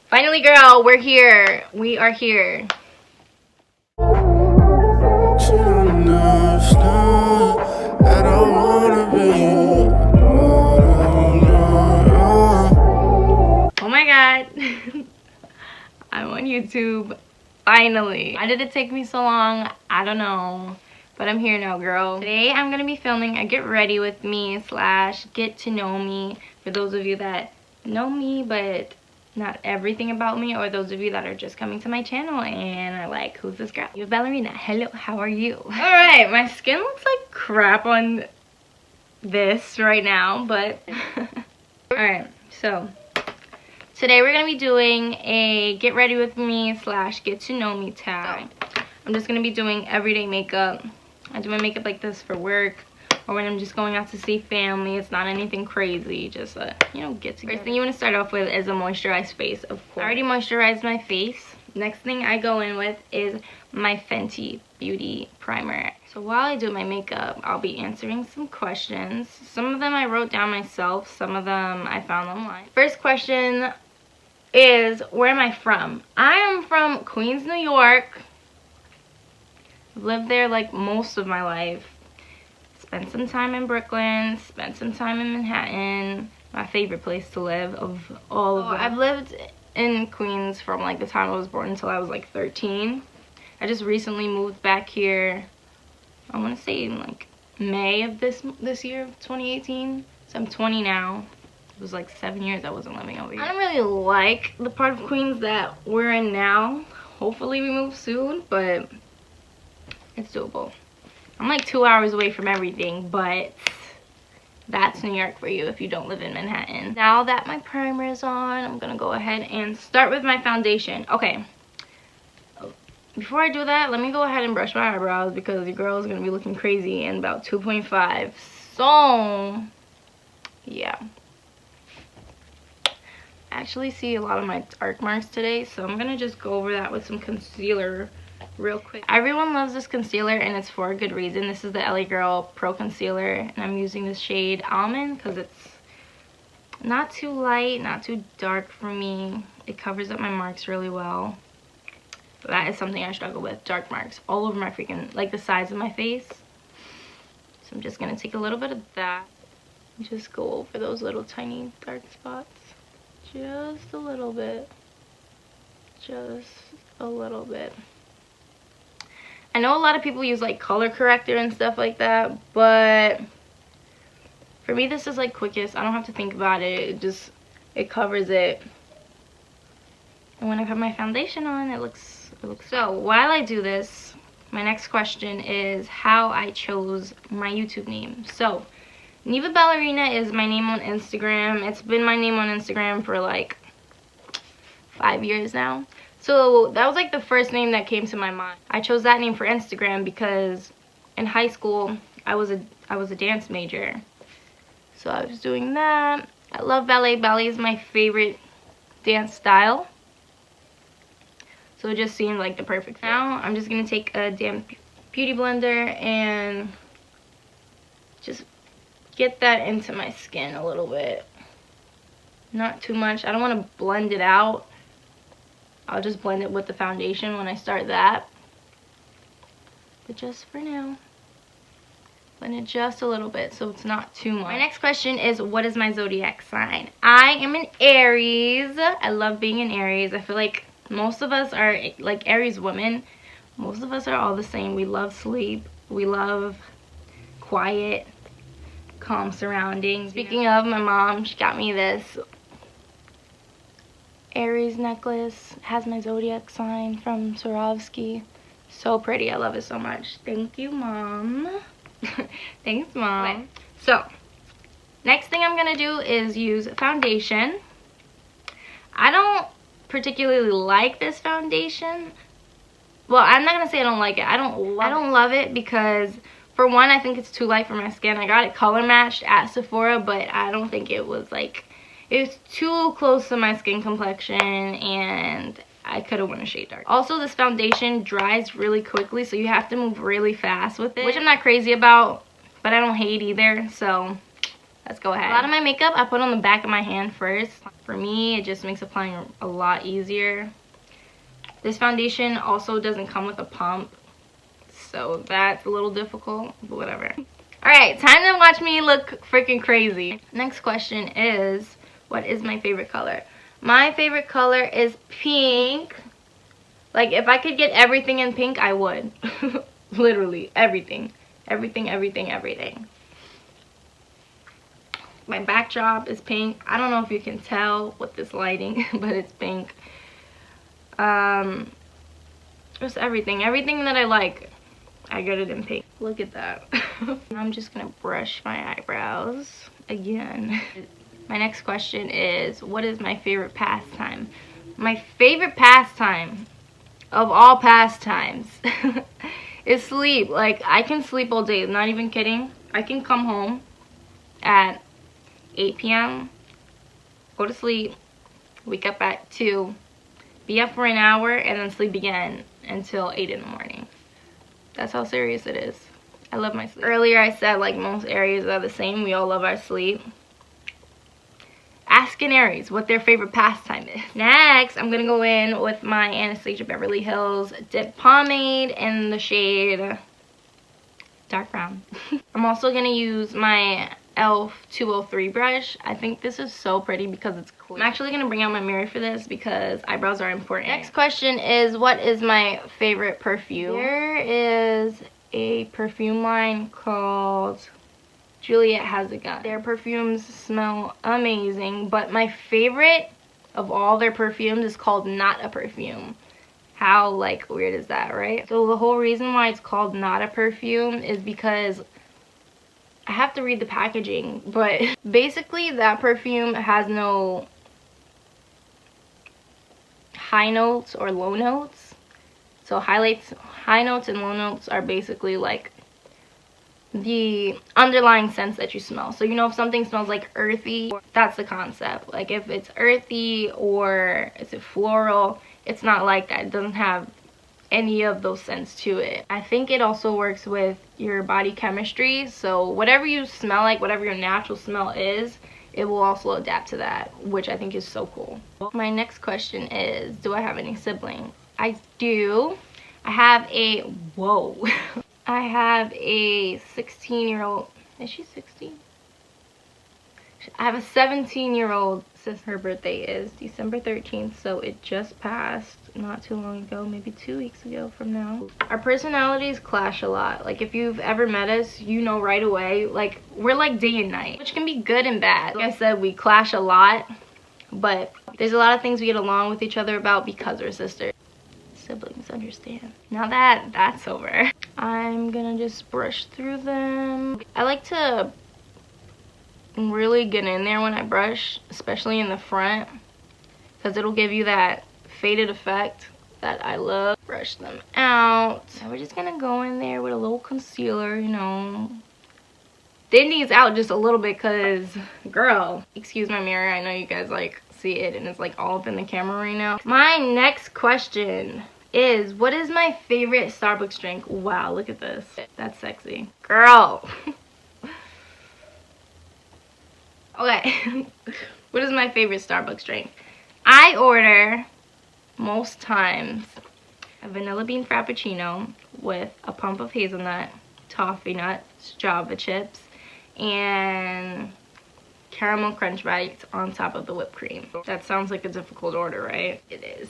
Finally, girl, we're here. We are here. Oh my god. I'm on YouTube. Finally. Why did it take me so long? I don't know. But I'm here now, girl. Today I'm going to be filming a get ready with me / get to know me. For those of you that know me but not everything about me, or those of you that are just coming to my channel and are like, who's this girl? You're Ballerina. Hello, how are you? Alright, my skin looks like crap on this right now, but alright, so today we're going to be doing a get ready with me / get to know me tag. I'm just going to be doing everyday makeup. I do my makeup like this for work or when I'm just going out to see family. It's not anything crazy, just you know, get together. First thing you want to start off with is a moisturized face, of course. I already moisturized my face. Next thing I go in with is my Fenty Beauty primer. So while I do my makeup, I'll be answering some questions. Some of them I wrote down myself, some of them I found online. First question is, where am I from? I am from Queens, New York. I've lived there like most of my life. Spent some time in Brooklyn, spent some time in Manhattan, my favorite place to live of all of them. I've lived in Queens from like the time I was born until I was like 13. I just recently moved back here, I want to say in like May of this year, 2018. So I'm 20 now. It was like 7 years I wasn't living over here. I don't really like the part of Queens that we're in now. Hopefully we move soon, but it's doable. I'm like 2 hours away from everything, but that's New York for you if you don't live in Manhattan. Now that my primer is on, I'm gonna go ahead and start with my foundation. Okay, before I do that, let me go ahead and brush my eyebrows because your girl is gonna be looking crazy in about 2.5. So yeah, I actually see a lot of my dark marks today, so I'm gonna just go over that with some concealer real quick. Everyone loves this concealer and it's for a good reason. This is the LA Girl Pro Concealer and I'm using the shade Almond because it's not too light, not too dark for me. It covers up my marks really well. But that is something I struggle with, dark marks all over my freaking, like the sides of my face. So I'm just gonna take a little bit of that and just go over those little tiny dark spots. Just a little bit. Just a little bit. I know a lot of people use like color corrector and stuff like that, but for me this is like quickest. I don't have to think about it. It covers it. And when I put my foundation on, it looks so. While I do this, my next question is how I chose my YouTube name. So Neva Ballerina is my name on Instagram. It's been my name on Instagram for like 5 years now. So that was like the first name that came to my mind. I chose that name for Instagram because in high school I was a dance major. So I was doing that. I love ballet. Ballet is my favorite dance style. So it just seemed like the perfect fit. Now I'm just gonna take a damp beauty blender and just get that into my skin a little bit. Not too much. I don't want to blend it out. I'll just blend it with the foundation when I start that. But just for now, blend it just a little bit so it's not too much. My next question is, what is my zodiac sign? I am an Aries. I love being an Aries. I feel like most of us are like Aries women. Most of us are all the same. We love sleep. We love quiet, calm surroundings. Speaking of, my mom, she got me this Aries necklace. It has my zodiac sign from Swarovski. So pretty. I love it so much. Thank you, Mom. Thanks, Mom. Okay. So next thing I'm gonna do is use foundation. I don't particularly like this foundation. Well, I'm not gonna say I don't like it. I don't love it because, for one, I think it's too light for my skin. I got it color matched at Sephora, but I don't think it was like, it was too close to my skin complexion and I could have went a shade dark. Also, this foundation dries really quickly, so you have to move really fast with it, which I'm not crazy about, but I don't hate either. So let's go ahead. A lot of my makeup I put on the back of my hand first. For me, it just makes applying a lot easier. This foundation also doesn't come with a pump, so that's a little difficult, but whatever. Alright, time to watch me look freaking crazy. Next question is, what is my favorite color? My favorite color is pink. Like, if I could get everything in pink, I would. Literally, everything. Everything, everything, everything. My backdrop is pink. I don't know if you can tell with this lighting, but it's pink. Just everything. Everything that I like, I get it in pink. Look at that. I'm just gonna brush my eyebrows again. My next question is, what is my favorite pastime? My favorite pastime of all pastimes is sleep. Like, I can sleep all day, not even kidding. I can come home at 8 p.m., go to sleep, wake up at 2, be up for an hour, and then sleep again until 8 in the morning. That's how serious it is. I love my sleep. Earlier I said, like, most Aries are the same. We all love our sleep. Ask an Aries what their favorite pastime is. Next, I'm gonna go in with my Anastasia Beverly Hills Dip Pomade in the shade dark brown. I'm also gonna use my e.l.f. 203 brush. I think this is so pretty because it's clear. I'm actually gonna bring out my mirror for this because eyebrows are important. Next question is, what is my favorite perfume? There is a perfume line called Juliet Has a Gun. Their perfumes smell amazing, but my favorite of all their perfumes is called Not a Perfume. How, like, weird is that, right? So the whole reason why it's called Not a Perfume is because I have to read the packaging, but basically that perfume has no high notes or low notes. So high notes and low notes are basically like the underlying scents that you smell. So, you know, if something smells like earthy, that's the concept. Like, if it's earthy or is it floral, it's not like that. It doesn't have any of those scents to it. I think it also works with your body chemistry. So whatever you smell like, whatever your natural smell is, it will also adapt to that, which I think is so cool. My next question is, do I have any siblings? I do. I have a, whoa. I have a 16-year-old, is she 16? I have a 17-year-old sister. Her birthday is December 13th, so it just passed not too long ago, maybe 2 weeks ago from now. Our personalities clash a lot. Like, if you've ever met us, you know right away. Like, we're like day and night, which can be good and bad. Like I said, we clash a lot, but there's a lot of things we get along with each other about because we're sisters. Siblings understand. Now that that's over, I'm gonna just brush through them. I like to really get in there when I brush, especially in the front, because it'll give you that faded effect that I love. Brush them out. So we're just gonna go in there with a little concealer, you know. Thin these out just a little bit because, girl, excuse my mirror. I know you guys like see it and it's like all up in the camera right now. My next question is, what is my favorite Starbucks drink? Wow, look at this. That's sexy. Girl. Okay. What is my favorite Starbucks drink? I order, most times, a vanilla bean frappuccino with a pump of hazelnut, toffee nuts, Java chips, and caramel crunch bites on top of the whipped cream. That sounds like a difficult order, right? It is.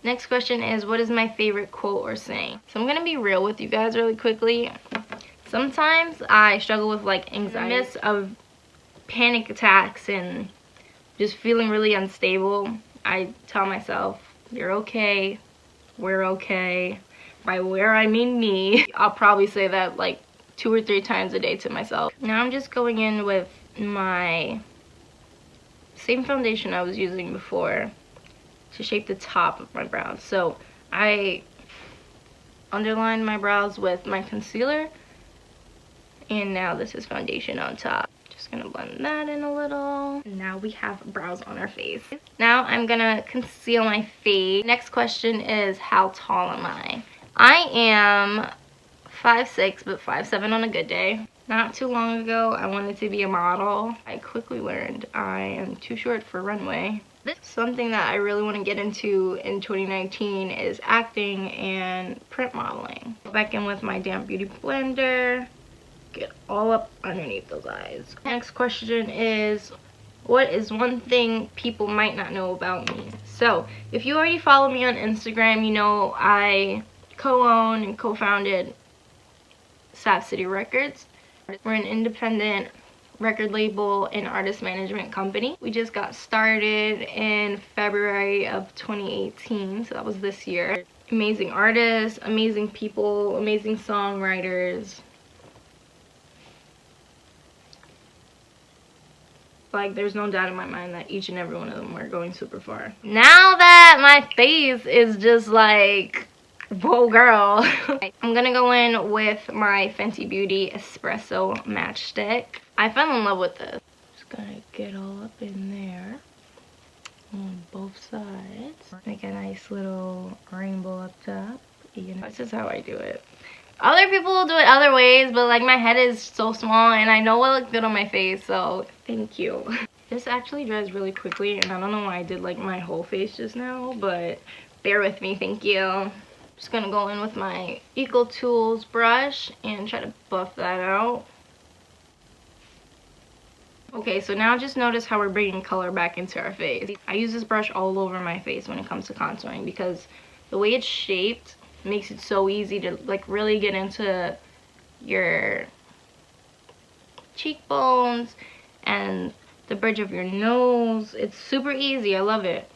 Next question is, what is my favorite quote or saying? So I'm gonna be real with you guys really quickly. Sometimes I struggle with like anxiety of panic attacks and just feeling really unstable. I tell myself, you're okay, we're okay. By we're, I mean me. I'll probably say that like 2 or 3 times a day to myself. Now I'm just going in with my same foundation I was using before to shape the top of my brows. So I underlined my brows with my concealer, and now this is foundation on top. Just gonna blend that in a little. And now we have brows on our face. Now I'm gonna conceal my face. Next question is, how tall am I? I am 5'6", but 5'7" on a good day. Not too long ago, I wanted to be a model. I quickly learned I am too short for runway. Something that I really want to get into in 2019 is acting and print modeling. Go back in with my damp beauty blender, get all up underneath those eyes. Next question is, what is one thing people might not know about me? So, if you already follow me on Instagram, you know I co-own and co-founded Sav City Records. We're an independent record label and artist management company. We just got started in February of 2018, so that was this year. Amazing artists, amazing people, amazing songwriters. Like, there's no doubt in my mind that each and every one of them are going super far. Now that my face is just like, whoa girl. I'm gonna go in with my Fenty Beauty Espresso Matchstick. I fell in love with this. Just gonna get all up in there on both sides. Make a nice little rainbow up top. You know, this is how I do it. Other people will do it other ways, but like my head is so small and I know what looks good on my face, so thank you. This actually dries really quickly and I don't know why I did like my whole face just now, but bear with me, thank you. Just gonna go in with my Eco Tools brush and try to buff that out. Okay, so now just notice how we're bringing color back into our face. I use this brush all over my face when it comes to contouring because the way it's shaped makes it so easy to like really get into your cheekbones and the bridge of your nose. It's super easy. I love it.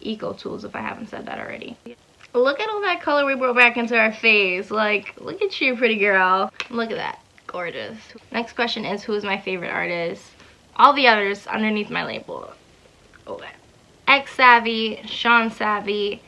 Eco Tools, if I haven't said that already. Look at all that color we brought back into our face. Like, look at you, pretty girl. Look at that. Gorgeous. Next question is, who is my favorite artist? All the others underneath my label. Okay. X Savvy, Sean Savvy,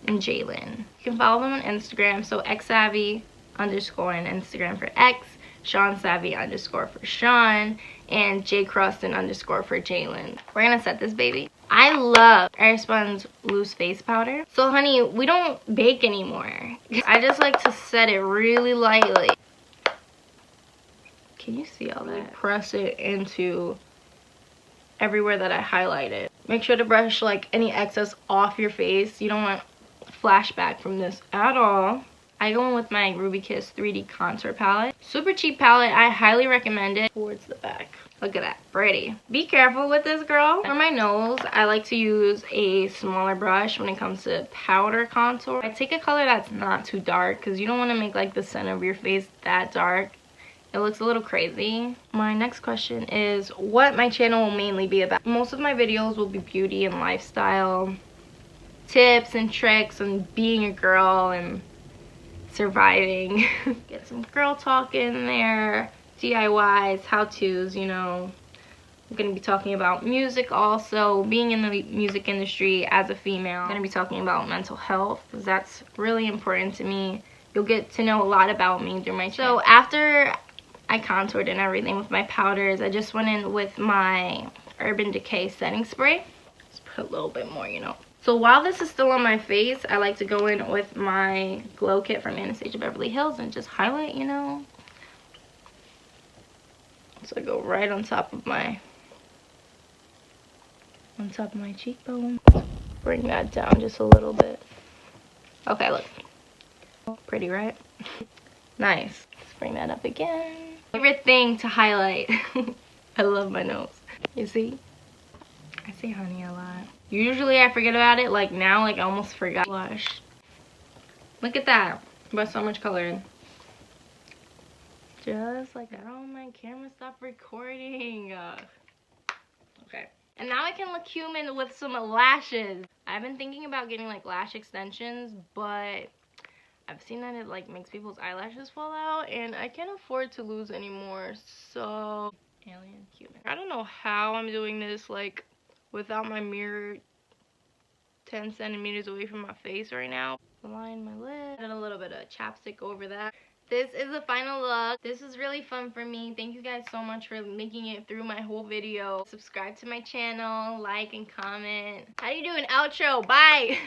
and Jalen. You can follow them on Instagram. So XSavvy_ on Instagram for X, Sean Savvy _ for Sean, and JCroston _ for Jalen. We're gonna set this baby. I love Airspun's loose face powder. So honey, we don't bake anymore. I just like to set it really lightly. Can you see all that? Press it into everywhere that I highlighted. Make sure to brush like any excess off your face. You don't want flashback from this at all. I go in with my Ruby Kiss 3D contour palette. Super cheap palette. I highly recommend it. Towards the back. Look at that. Pretty. Be careful with this, girl. For my nose, I like to use a smaller brush when it comes to powder contour. I take a color that's not too dark because you don't want to make like the center of your face that dark. It looks a little crazy. My next question is what my channel will mainly be about. Most of my videos will be beauty and lifestyle tips and tricks and being a girl and surviving. Get some girl talk in there, DIYs, how-tos, you know. I'm gonna be talking about music also, being in the music industry as a female. I'm gonna be talking about mental health because that's really important to me. You'll get to know a lot about me through my channel. So after I contoured and everything with my powders, I just went in with my Urban Decay setting spray. Just put a little bit more, you know. So while this is still on my face, I like to go in with my glow kit from Anastasia Beverly Hills and just highlight, you know. So I go right on top of my cheekbone. Bring that down just a little bit. Okay, look. Pretty, right? Nice. Let's bring that up again. Favorite thing to highlight. I love my nose. You see? I say honey a lot. Usually I forget about it. Like now, like I almost forgot. Blush. Look at that. But so much color in. Just like that. Oh, my camera stopped recording. Okay. And now I can look human with some lashes. I've been thinking about getting like lash extensions, but I've seen that it like makes people's eyelashes fall out and I can't afford to lose anymore. So alien human. I don't know how I'm doing this like without my mirror 10 centimeters away from my face right now. Line my lip and a little bit of chapstick over that. This is the final look. This was really fun for me. Thank you guys so much for making it through my whole video. Subscribe to my channel, like and comment. How do you do an outro? Bye.